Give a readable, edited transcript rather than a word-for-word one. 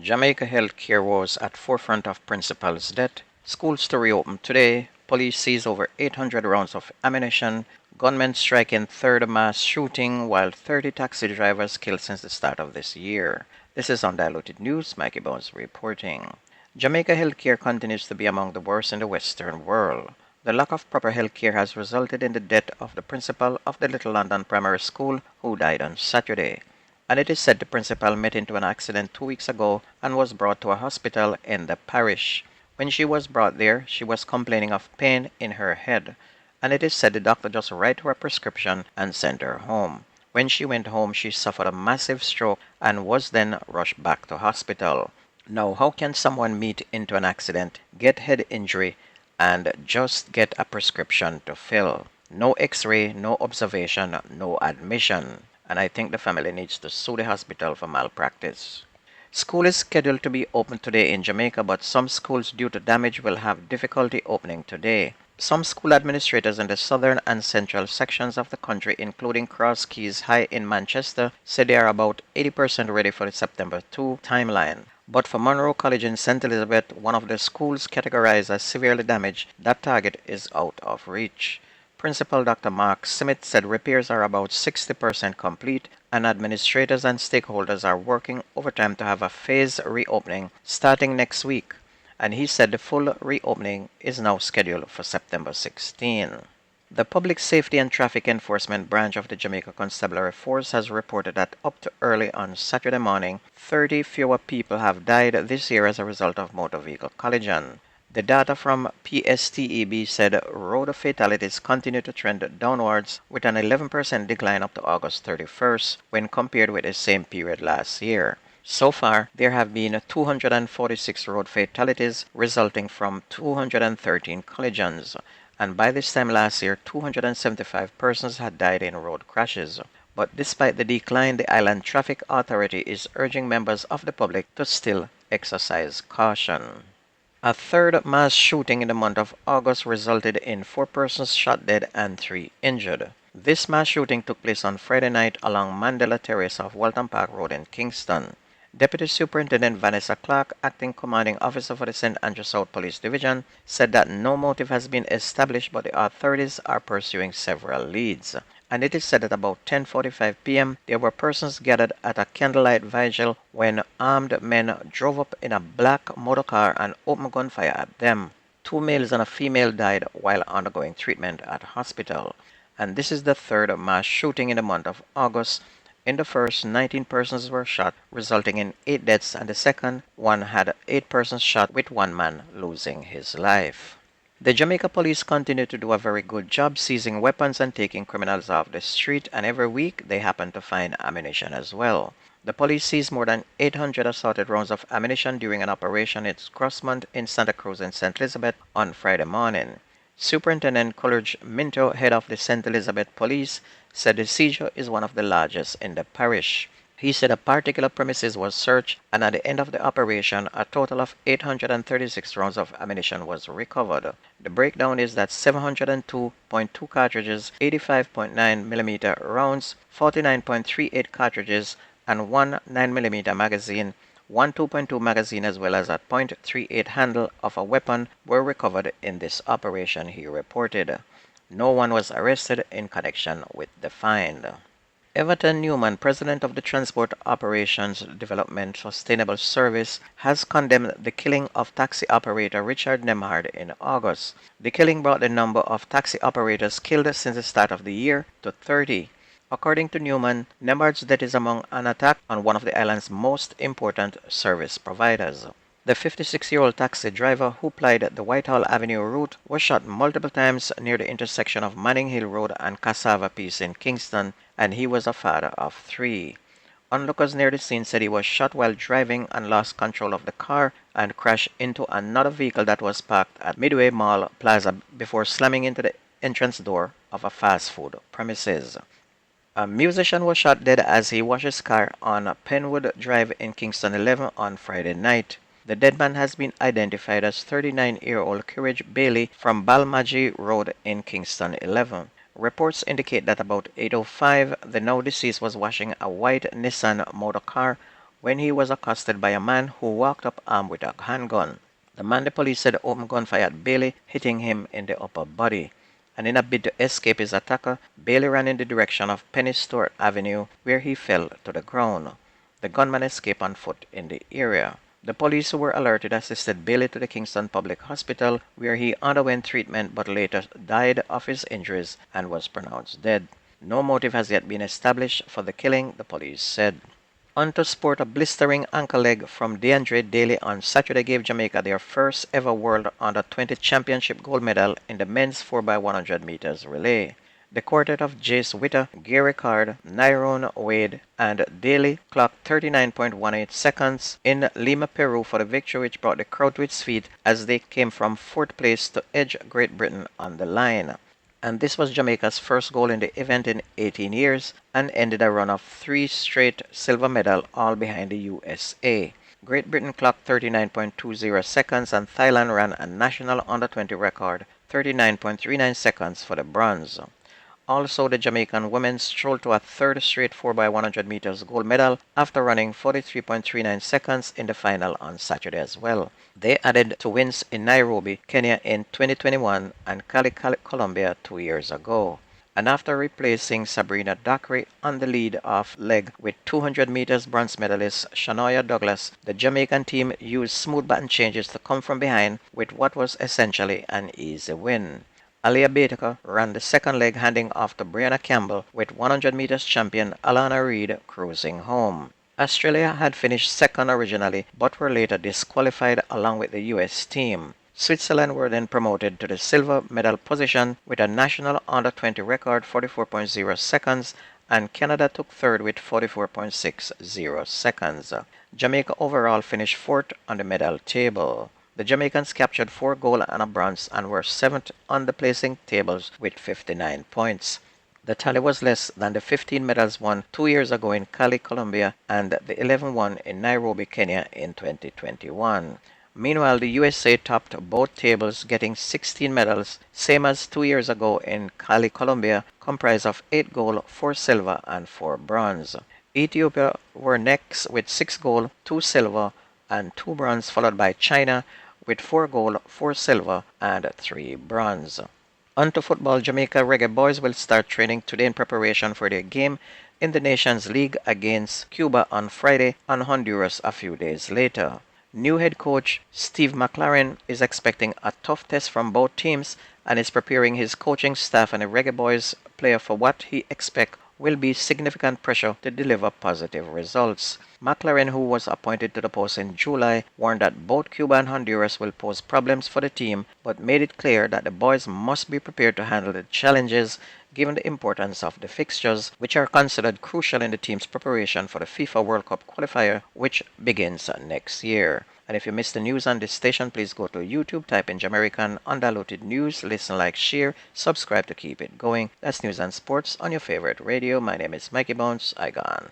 Jamaica healthcare woes at forefront of principal's death. Schools to reopen today. Police seize over 800 rounds of ammunition. Gunmen strike in third mass shooting while 30 taxi drivers killed since the start of this year. This is Undiluted News. Mikey Bones reporting. Jamaica healthcare continues to be among the worst in the Western world. The lack of proper healthcare has resulted in the death of the principal of the Little London Primary School, who died on Saturday. And it is said the principal met into an accident 2 weeks ago and was brought to a hospital in the parish. When she was brought there, she was complaining of pain in her head, and it is said the doctor just wrote her a prescription and sent her home. When she went home, she suffered a massive stroke and was then rushed back to hospital. Now, how can someone meet into an accident, get head injury, and just get a prescription to fill? No x-ray, no observation, no admission. And I think the family needs to sue the hospital for malpractice. School is scheduled to be open today in Jamaica, but some schools due to damage will have difficulty opening today. Some school administrators in the southern and central sections of the country, including Cross Keys High in Manchester, said they are about 80% ready for the September 2 timeline. But for Monroe College in St. Elizabeth, one of the schools categorized as severely damaged, that target is out of reach. Principal Dr. Mark Smith said repairs are about 60% complete and administrators and stakeholders are working overtime to have a phased reopening starting next week. And he said the full reopening is now scheduled for September 16. The Public Safety and Traffic Enforcement Branch of the Jamaica Constabulary Force has reported that up to early on Saturday morning, 30 fewer people have died this year as a result of motor vehicle collision. The data from PSTEB said road fatalities continue to trend downwards with an 11% decline up to August 31st when compared with the same period last year. So far, there have been 246 road fatalities resulting from 213 collisions, and by this time last year, 275 persons had died in road crashes. But despite the decline, the Island Traffic Authority is urging members of the public to still exercise caution. A third mass shooting in the month of August resulted in 4 persons shot dead and 3 injured. This mass shooting took place on Friday night along Mandela Terrace off Walton Park Road in Kingston. Deputy Superintendent Vanessa Clark, acting commanding officer for the St. Andrew South Police Division, said that no motive has been established, but the authorities are pursuing several leads. And it is said at about 10:45 p.m. there were persons gathered at a candlelight vigil when armed men drove up in a black motorcar and opened gunfire at them. 2 males and a female died while undergoing treatment at hospital. And this is the third mass shooting in the month of August. In the first, 19 persons were shot, resulting in 8 deaths, and the second one had 8 persons shot, with 1 man losing his life. The Jamaica police continue to do a very good job seizing weapons and taking criminals off the street, and every week they happen to find ammunition as well. The police seized more than 800 assorted rounds of ammunition during an operation at Crossmont in Santa Cruz and St. Elizabeth on Friday morning. Superintendent Coleridge Minto, head of the St. Elizabeth Police, said the seizure is one of the largest in the parish. He said a particular premises was searched, and at the end of the operation, a total of 836 rounds of ammunition was recovered. The breakdown is that 702.2 cartridges, 85.9mm rounds, 49.38 cartridges, and 1 9mm magazine, one 2.2 magazine as well as a .38 handle of a weapon were recovered in this operation, he reported. No one was arrested in connection with the find. Everton Newman, president of the Transport Operations Development Sustainable Service, has condemned the killing of taxi operator Richard Nemhard in August. The killing brought the number of taxi operators killed since the start of the year to 30. According to Newman, Nemhard's death is among an attack on one of the island's most important service providers. The 56-year-old taxi driver who plied the Whitehall Avenue route was shot multiple times near the intersection of Manning Hill Road and Cassava Peace in Kingston, and he was a father of 3. Onlookers near the scene said he was shot while driving and lost control of the car and crashed into another vehicle that was parked at Midway Mall Plaza before slamming into the entrance door of a fast food premises. A musician was shot dead as he washed his car on Penwood Drive in Kingston 11 on Friday night. The dead man has been identified as 39-year-old Courage Bailey from Balmaji Road in Kingston 11. Reports indicate that about 8:05, the now deceased was washing a white Nissan motor car when he was accosted by a man who walked up armed with a handgun. The man, the police said, opened gunfire at Bailey, hitting him in the upper body. And in a bid to escape his attacker, Bailey ran in the direction of Penny Stewart Avenue, where he fell to the ground. The gunman escaped on foot in the area. The police who were alerted assisted Bailey to the Kingston Public Hospital, where he underwent treatment but later died of his injuries and was pronounced dead. No motive has yet been established for the killing, the police said. On to sport, a blistering ankle leg from DeAndre Daly on Saturday gave Jamaica their first ever World Under-20 Championship gold medal in the men's 4x100 meters relay. The quartet of Jace Witter, Gary Card, Nyrone Wade, and Daly clocked 39.18 seconds in Lima, Peru for the victory, which brought the crowd to its feet as they came from fourth place to edge Great Britain on the line. And this was Jamaica's first goal in the event in 18 years and ended a run of 3 straight silver medals, all behind the USA. Great Britain clocked 39.20 seconds and Thailand ran a national under-20 record, 39.39 seconds for the bronze. Also, the Jamaican women strolled to a third straight 4x100 meters gold medal after running 43.39 seconds in the final on Saturday as well. They added to wins in Nairobi, Kenya in 2021 and Cali, Colombia 2 years ago. And after replacing Sabrina Dockery on the lead off leg with 200 meters bronze medalist Shanoya Douglas, the Jamaican team used smooth button changes to come from behind with what was essentially an easy win. Alia Baker ran the second leg, handing off to Brianna Campbell with 100 meters champion Alana Reid cruising home. Australia had finished second originally but were later disqualified along with the US team. Switzerland were then promoted to the silver medal position with a national under-20 record 44.0 seconds and Canada took third with 44.60 seconds. Jamaica overall finished fourth on the medal table. The Jamaicans captured 4 gold and a bronze and were 7th on the placing tables with 59 points. The tally was less than the 15 medals won 2 years ago in Cali, Colombia, and the 11 won in Nairobi, Kenya in 2021. Meanwhile, the USA topped both tables, getting 16 medals, same as 2 years ago in Cali, Colombia, comprised of 8 gold, 4 silver, and 4 bronze. Ethiopia were next with 6 gold, 2 silver, and 2 bronze, followed by China with 4 gold, 4 silver, and 3 bronze. On to football, Jamaica Reggae Boys will start training today in preparation for their game in the Nations League against Cuba on Friday and Honduras a few days later. New head coach Steve McLaren is expecting a tough test from both teams and is preparing his coaching staff and the Reggae Boys player for what he expects will be significant pressure to deliver positive results. McLaren, who was appointed to the post in July, warned that both Cuba and Honduras will pose problems for the team, but made it clear that the boys must be prepared to handle the challenges given the importance of the fixtures, which are considered crucial in the team's preparation for the FIFA World Cup qualifier, which begins next year. And if you missed the news on this station, please go to YouTube, type in Jamerican Undiluted News, listen, like, share, subscribe to keep it going. That's news and sports on your favorite radio. My name is Mikey Bones. I gone.